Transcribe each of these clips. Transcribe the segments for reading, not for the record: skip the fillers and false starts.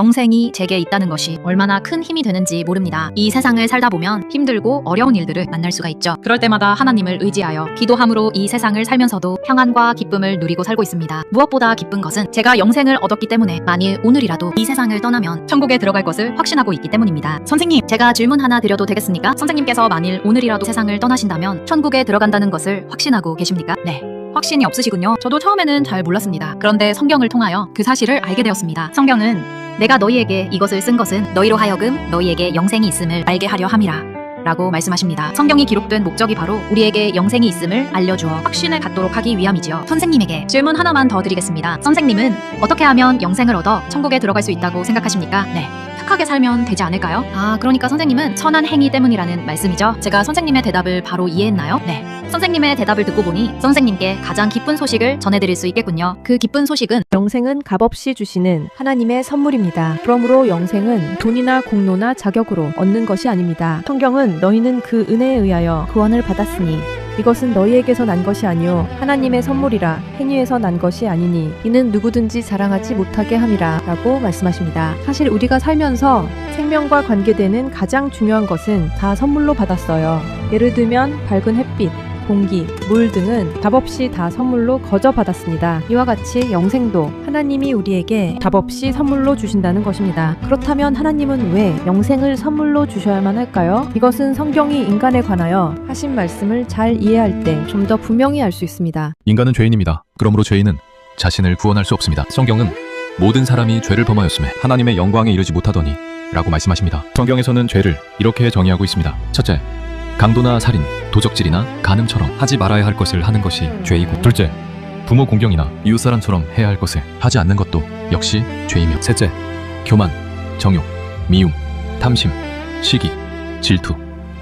영생이 제게 있다는 것이 얼마나 큰 힘이 되는지 모릅니다. 이 세상을 살다 보면 힘들고 어려운 일들을 만날 수가 있죠. 그럴 때마다 하나님을 의지하여 기도함으로 이 세상을 살면서도 평안과 기쁨을 누리고 살고 있습니다. 무엇보다 기쁜 것은 제가 영생을 얻었기 때문에 만일 오늘이라도 이 세상을 떠나면 천국에 들어갈 것을 확신하고 있기 때문입니다. 선생님, 제가 질문 하나 드려도 되겠습니까? 선생님께서 만일 오늘이라도 세상을 떠나신다면 천국에 들어간다는 것을 확신하고 계십니까? 네. 확신이 없으시군요. 저도 처음에는 잘 몰랐습니다. 그런데 성경을 통하여 그 사실을 알게 되었습니다. 성경은 내가 너희에게 이것을 쓴 것은 너희로 하여금 너희에게 영생이 있음을 알게 하려 함이라 라고 말씀하십니다. 성경이 기록된 목적이 바로 우리에게 영생이 있음을 알려주어 확신을 갖도록 하기 위함이지요. 선생님에게 질문 하나만 더 드리겠습니다. 선생님은 어떻게 하면 영생을 얻어 천국에 들어갈 수 있다고 생각하십니까? 네. 착하게 살면 되지 않을까요? 그러니까 선생님은 선한 행위 때문이라는 말씀이죠. 제가 선생님의 대답을 바로 이해했나요? 네. 선생님의 대답을 듣고 보니 선생님께 가장 기쁜 소식을 전해드릴 수 있겠군요. 그 기쁜 소식은 영생은 값없이 주시는 하나님의 선물입니다. 그러므로 영생은 돈이나 공로나 자격으로 얻는 것이 아닙니다. 성경은 너희는 그 은혜에 의하여 구원을 받았으니 이것은 너희에게서 난 것이 아니요 하나님의 선물이라 행위에서 난 것이 아니니 이는 누구든지 자랑하지 못하게 함이라 라고 말씀하십니다. 사실 우리가 살면서 생명과 관계되는 가장 중요한 것은 다 선물로 받았어요. 예를 들면 밝은 햇빛, 공기, 물 등은 값없이 다 선물로 거저 받았습니다. 이와 같이 영생도 하나님이 우리에게 값없이 선물로 주신다는 것입니다. 그렇다면 하나님은 왜 영생을 선물로 주셔야만 할까요? 이것은 성경이 인간에 관하여 하신 말씀을 잘 이해할 때 좀 더 분명히 알 수 있습니다. 인간은 죄인입니다. 그러므로 죄인은 자신을 구원할 수 없습니다. 성경은 모든 사람이 죄를 범하였음에 하나님의 영광에 이르지 못하더니 라고 말씀하십니다. 성경에서는 죄를 이렇게 정의하고 있습니다. 첫째, 강도나 살인, 도적질이나 간음처럼 하지 말아야 할 것을 하는 것이 죄이고, 둘째, 부모 공경이나 이웃사람처럼 해야 할 것을 하지 않는 것도 역시 죄이며, 셋째, 교만, 정욕, 미움, 탐심, 시기, 질투,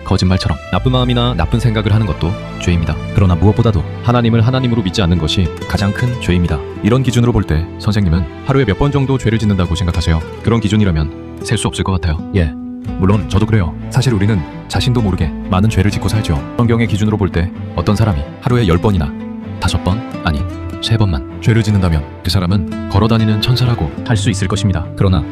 거짓말처럼 나쁜 마음이나 나쁜 생각을 하는 것도 죄입니다. 그러나 무엇보다도 하나님을 하나님으로 믿지 않는 것이 가장 큰 죄입니다. 이런 기준으로 볼 때 선생님은 하루에 몇 번 정도 죄를 짓는다고 생각하세요? 그런 기준이라면 셀 수 없을 것 같아요. 예, 물론 저도 그래요. 사실 우리는 자신도 모르게 많은 죄를 짓고 살죠. 성경의 기준으로 볼 때 어떤 사람이 하루에 10번이나 5번, 아니 3번만 죄를 짓는다면 그 사람은 걸어다니는 천사라고 할 수 있을 것입니다. 그러나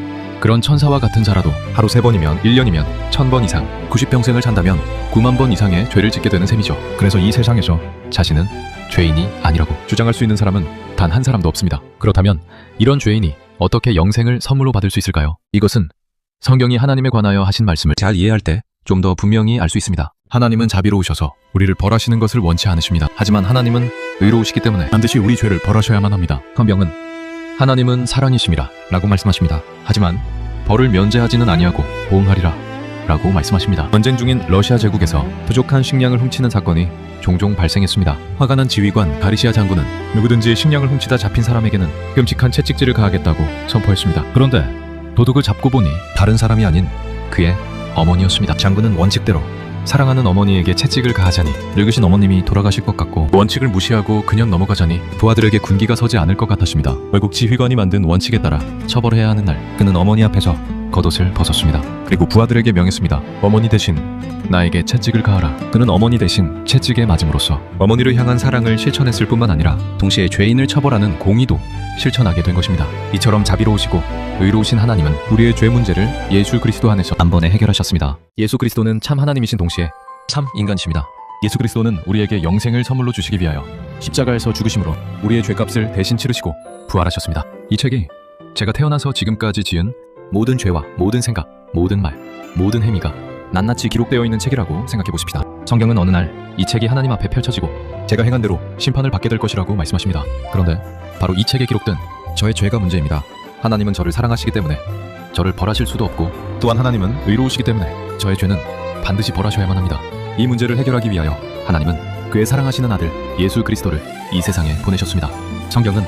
그런 천사와 같은 자라도 하루 3번이면 1년이면 1000번 이상 90평생을 산다면 9만 번 이상의 죄를 짓게 되는 셈이죠. 그래서 이 세상에서 자신은 죄인이 아니라고 주장할 수 있는 사람은 단 한 사람도 없습니다. 그렇다면 이런 죄인이 어떻게 영생을 선물로 받을 수 있을까요? 이것은 성경이 하나님에 관하여 하신 말씀을 잘 이해할 때 좀 더 분명히 알 수 있습니다. 하나님은 자비로우셔서 우리를 벌하시는 것을 원치 않으십니다. 하지만 하나님은 의로우시기 때문에 반드시 우리 죄를 벌하셔야만 합니다. 성경은 하나님은 사랑이심이라 라고 말씀하십니다. 하지만 벌을 면제하지는 아니하고 보응하리라 라고 말씀하십니다. 전쟁 중인 러시아 제국에서 부족한 식량을 훔치는 사건이 종종 발생했습니다. 화가 난 지휘관 가리시아 장군은 누구든지 식량을 훔치다 잡힌 사람에게는 끔찍한 채찍질을 가하겠다고 선포했습니다. 그런데 도둑을 잡고 보니 다른 사람이 아닌 그의 어머니였습니다. 장군은 원칙대로 사랑하는 어머니에게 채찍을 가하자니 늙으신 어머님이 돌아가실 것 같고, 원칙을 무시하고 그냥 넘어가자니 부하들에게 군기가 서지 않을 것 같았습니다. 결국 지휘관이 만든 원칙에 따라 처벌해야 하는 날, 그는 어머니 앞에서 겉옷을 벗었습니다. 그리고 부하들에게 명했습니다. 어머니 대신 나에게 채찍을 가하라. 그는 어머니 대신 채찍에 맞음으로써 어머니를 향한 사랑을 실천했을 뿐만 아니라 동시에 죄인을 처벌하는 공의도 실천하게 된 것입니다. 이처럼 자비로우시고 의로우신 하나님은 우리의 죄 문제를 예수 그리스도 안에서 단번에 해결하셨습니다. 예수 그리스도는 참 하나님이신 동시에 참 인간이십니다. 예수 그리스도는 우리에게 영생을 선물로 주시기 위하여 십자가에서 죽으심으로 우리의 죄값을 대신 치르시고 부활하셨습니다. 이 책이 제가 태어나서 지금까지 지은 모든 죄와 모든 생각, 모든 말, 모든 행위가 낱낱이 기록되어 있는 책이라고 생각해 보십시다. 성경은 어느 날 이 책이 하나님 앞에 펼쳐지고 제가 행한 대로 심판을 받게 될 것이라고 말씀하십니다. 그런데 바로 이 책에 기록된 저의 죄가 문제입니다. 하나님은 저를 사랑하시기 때문에 저를 벌하실 수도 없고, 또한 하나님은 의로우시기 때문에 저의 죄는 반드시 벌하셔야만 합니다. 이 문제를 해결하기 위하여 하나님은 그의 사랑하시는 아들 예수 그리스도를 이 세상에 보내셨습니다. 성경은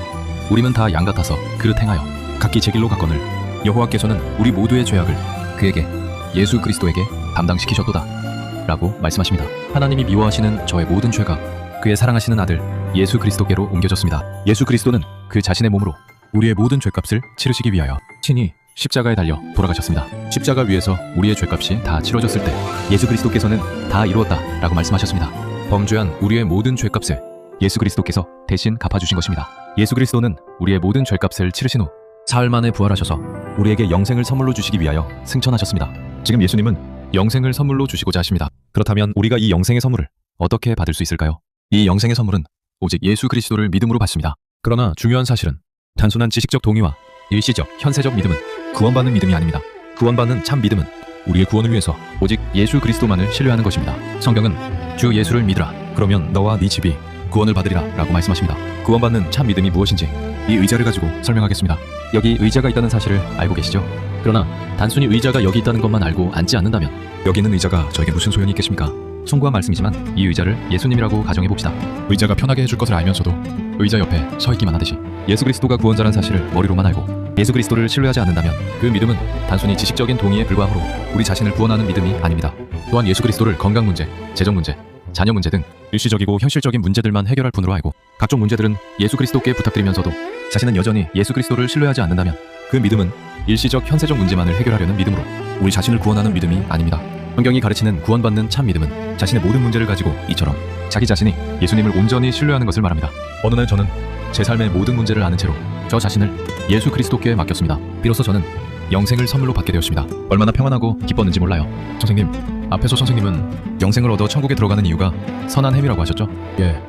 우리는 다 양 같아서 그릇 행하여 각기 제 길로 갔거늘 여호와께서는 우리 모두의 죄악을 그에게 예수 그리스도에게 담당시키셨도다 라고 말씀하십니다. 하나님이 미워하시는 저의 모든 죄가 그의 사랑하시는 아들 예수 그리스도께로 옮겨졌습니다. 예수 그리스도는 그 자신의 몸으로 우리의 모든 죄값을 치르시기 위하여 친히 십자가에 달려 돌아가셨습니다. 십자가 위에서 우리의 죄값이 다 치러졌을 때 예수 그리스도께서는 다 이루었다 라고 말씀하셨습니다. 범죄한 우리의 모든 죄값을 예수 그리스도께서 대신 갚아주신 것입니다. 예수 그리스도는 우리의 모든 죄값을 치르신 후 사흘 만에 부활하셔서 우리에게 영생을 선물로 주시기 위하여 승천하셨습니다. 지금 예수님은 영생을 선물로 주시고자 하십니다. 그렇다면 우리가 이 영생의 선물을 어떻게 받을 수 있을까요? 이 영생의 선물은 오직 예수 그리스도를 믿음으로 받습니다. 그러나 중요한 사실은 단순한 지식적 동의와 일시적, 현세적 믿음은 구원받는 믿음이 아닙니다. 구원받는 참 믿음은 우리의 구원을 위해서 오직 예수 그리스도만을 신뢰하는 것입니다. 성경은 주 예수를 믿으라. 그러면 너와 네 집이 구원을 받으리라 라고 말씀하십니다. 구원받는 참 믿음이 무엇인지 이 의자를 가지고 설명하겠습니다. 여기 의자가 있다는 사실을 알고 계시죠? 그러나 단순히 의자가 여기 있다는 것만 알고 앉지 않는다면 여기 있는 의자가 저에게 무슨 소용이 있겠습니까? 숭고한 말씀이지만 이 의자를 예수님이라고 가정해봅시다. 의자가 편하게 해줄 것을 알면서도 의자 옆에 서 있기만 하듯이 예수 그리스도가 구원자라는 사실을 머리로만 알고 예수 그리스도를 신뢰하지 않는다면 그 믿음은 단순히 지식적인 동의에 불과하므로 우리 자신을 구원하는 믿음이 아닙니다. 또한 예수 그리스도를 건강 문제, 재정 문제, 자녀 문제 등 일시적이고 현실적인 문제들만 해결할 분으로 알고 각종 문제들은 예수 그리스도께 부탁드리면서도 자신은 여전히 예수 그리스도를 신뢰하지 않는다면 그 믿음은 일시적 현세적 문제만을 해결하려는 믿음으로 우리 자신을 구원하는 믿음이 아닙니다. 성경이 가르치는 구원받는 참 믿음은 자신의 모든 문제를 가지고 이처럼 자기 자신이 예수님을 온전히 신뢰하는 것을 말합니다. 어느 날 저는 제 삶의 모든 문제를 아는 채로 저 자신을 예수 그리스도께 맡겼습니다. 비로소 저는 영생을 선물로 받게 되었습니다. 얼마나 평안하고 기뻤는지 몰라요. 선생님, 앞에서 선생님은 영생을 얻어 천국에 들어가는 이유가 선한 행위라고 하셨죠? 예.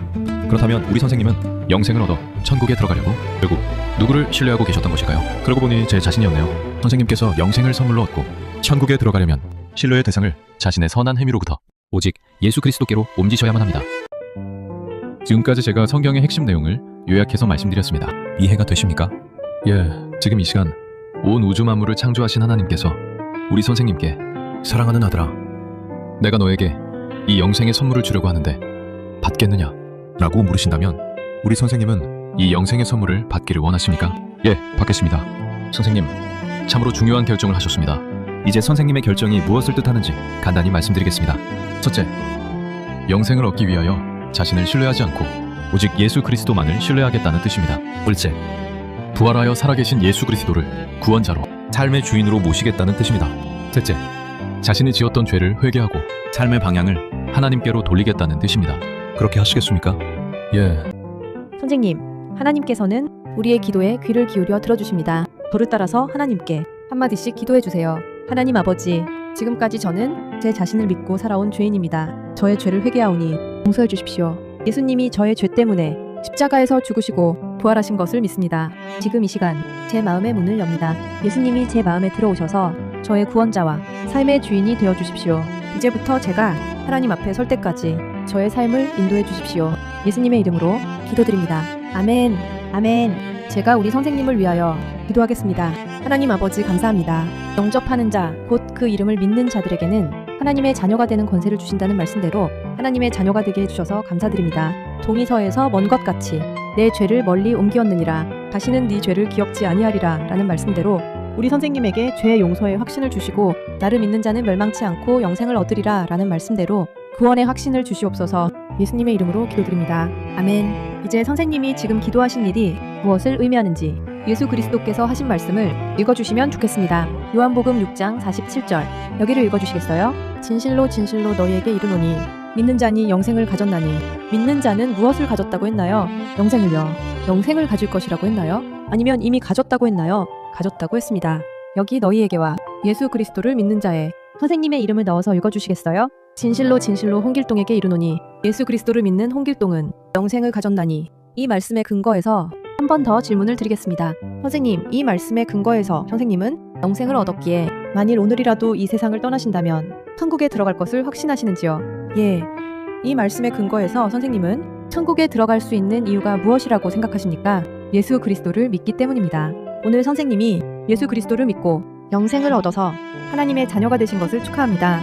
그렇다면 우리 선생님은 영생을 얻어 천국에 들어가려고 결국 누구를 신뢰하고 계셨던 것일까요? 그러고 보니 제 자신이었네요. 선생님께서 영생을 선물로 얻고 천국에 들어가려면 신뢰의 대상을 자신의 선한 행위로부터 오직 예수 그리스도께로 옮기셔야만 합니다. 지금까지 제가 성경의 핵심 내용을 요약해서 말씀드렸습니다. 이해가 되십니까? 예, 지금 이 시간 온 우주 만물을 창조하신 하나님께서 우리 선생님께 사랑하는 아들아, 내가 너에게 이 영생의 선물을 주려고 하는데 받겠느냐? 라고 물으신다면 우리 선생님은 이 영생의 선물을 받기를 원하십니까? 예, 받겠습니다. 선생님, 참으로 중요한 결정을 하셨습니다. 이제 선생님의 결정이 무엇을 뜻하는지 간단히 말씀드리겠습니다. 첫째, 영생을 얻기 위하여 자신을 신뢰하지 않고 오직 예수 그리스도만을 신뢰하겠다는 뜻입니다. 둘째, 부활하여 살아계신 예수 그리스도를 구원자로 삶의 주인으로 모시겠다는 뜻입니다. 셋째, 자신이 지었던 죄를 회개하고 삶의 방향을 하나님께로 돌리겠다는 뜻입니다. 그렇게 하시겠습니까? 예. 선생님, 하나님께서는 우리의 기도에 귀를 기울여 들어주십니다. 저를 따라서 하나님께 한마디씩 기도해 주세요. 하나님 아버지, 지금까지 저는 제 자신을 믿고 살아온 죄인입니다. 저의 죄를 회개하오니 용서해 주십시오. 예수님이 저의 죄 때문에 십자가에서 죽으시고 부활하신 것을 믿습니다. 지금 이 시간 제 마음의 문을 엽니다. 예수님이 제 마음에 들어오셔서 저의 구원자와 삶의 주인이 되어 주십시오. 이제부터 제가 하나님 앞에 설 때까지 저의 삶을 인도해 주십시오. 예수님의 이름으로 기도드립니다. 아멘. 아멘. 제가 우리 선생님을 위하여 기도하겠습니다. 하나님 아버지 감사합니다. 영접하는 자, 곧 그 이름을 믿는 자들에게는 하나님의 자녀가 되는 권세를 주신다는 말씀대로 하나님의 자녀가 되게 해주셔서 감사드립니다. 동이서에서 먼 것 같이 내 죄를 멀리 옮기었느니라 다시는 네 죄를 기억지 아니하리라 라는 말씀대로 우리 선생님에게 죄의 용서의 확신을 주시고 나를 믿는 자는 멸망치 않고 영생을 얻으리라 라는 말씀대로 구원의 확신을 주시옵소서. 예수님의 이름으로 기도드립니다. 아멘. 이제 선생님이 지금 기도하신 일이 무엇을 의미하는지 예수 그리스도께서 하신 말씀을 읽어주시면 좋겠습니다. 요한복음 6장 47절 여기를 읽어주시겠어요? 진실로 진실로 너희에게 이르노니 믿는 자니 영생을 가졌나니. 믿는 자는 무엇을 가졌다고 했나요? 영생을요. 영생을 가질 것이라고 했나요? 아니면 이미 가졌다고 했나요? 가졌다고 했습니다. 여기 너희에게와 예수 그리스도를 믿는 자에 선생님의 이름을 넣어서 읽어주시겠어요? 진실로 진실로 홍길동에게 이르노니 예수 그리스도를 믿는 홍길동은 영생을 가졌나니. 이 말씀에 근거해서 한 번 더 질문을 드리겠습니다. 선생님, 이 말씀에 근거해서 선생님은 영생을 얻었기에 만일 오늘이라도 이 세상을 떠나신다면 천국에 들어갈 것을 확신하시는지요? 예. 이 말씀에 근거해서 선생님은 천국에 들어갈 수 있는 이유가 무엇이라고 생각하십니까? 예수 그리스도를 믿기 때문입니다. 오늘 선생님이 예수 그리스도를 믿고 영생을 얻어서 하나님의 자녀가 되신 것을 축하합니다.